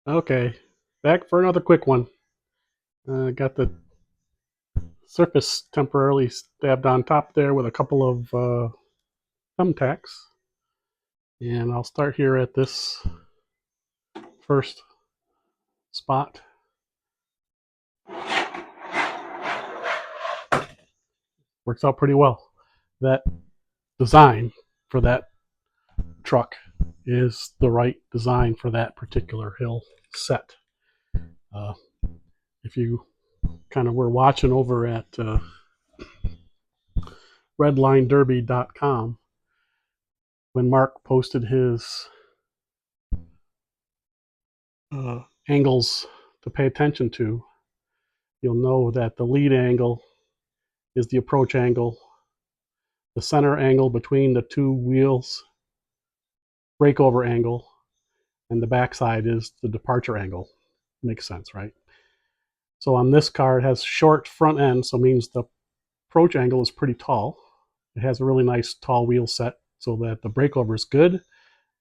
Okay, back for another quick one. Got the surface temporarily stabbed on top there with a couple of thumbtacks. And I'll start here at this first spot. Works out pretty well. That design for that truck is the right design for that particular hill set. Uh, if you kind of were watching over at redlinederby.com, when Mark posted his angles to pay attention to, you'll know that the lead angle is the approach angle, the center angle between the two wheels, breakover angle, and the backside is the departure angle. Makes sense, right? So on this car, it has short front end, so it means the approach angle is pretty tall. It has a really nice tall wheel set so that the breakover is good.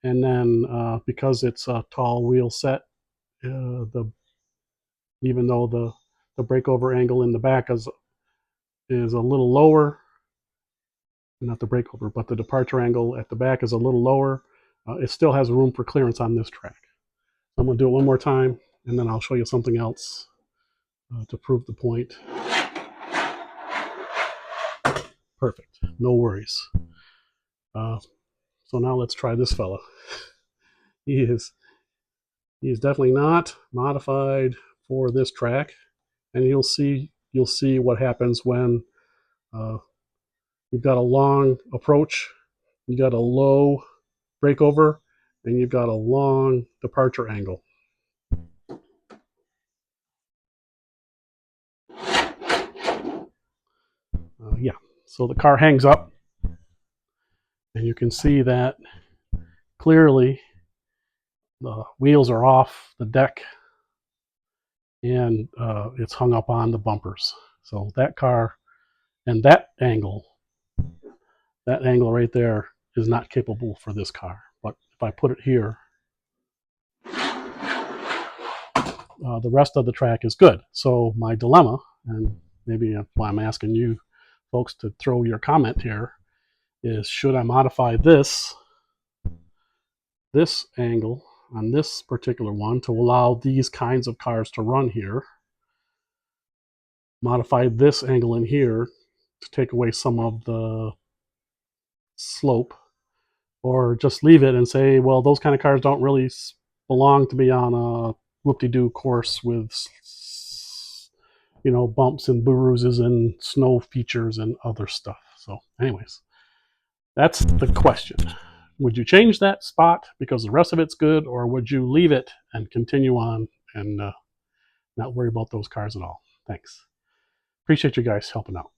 And then because it's a tall wheel set, the even though the breakover angle in the back is a little lower, not the breakover, but the departure angle at the back is a little lower, it still has room for clearance on this track. I'm going to do it one more time, and then I'll show you something else to prove the point. Perfect. No worries. So now let's try this fella. He is definitely not modified for this track, and you'll see what happens when you've got a long approach, you got a low breakover, and you've got a long departure angle. Yeah, so the car hangs up, and you can see that clearly the wheels are off the deck, and it's hung up on the bumpers. So that car and that angle right there is not capable for this car. But if I put it here, the rest of the track is good. So my dilemma, and maybe why I'm asking you folks to throw your comment here, is should I modify this angle on this particular one to allow these kinds of cars to run here, modify this angle in here to take away some of the slope, or just leave it and say, well, those kind of cars don't really belong to be on a whoop-de-doo course with bumps and bruises and snow features and other stuff. So anyways, that's the question. Would you change that spot because the rest of it's good, or would you leave it and continue on and not worry about those cars at all? Thanks. Appreciate you guys helping out.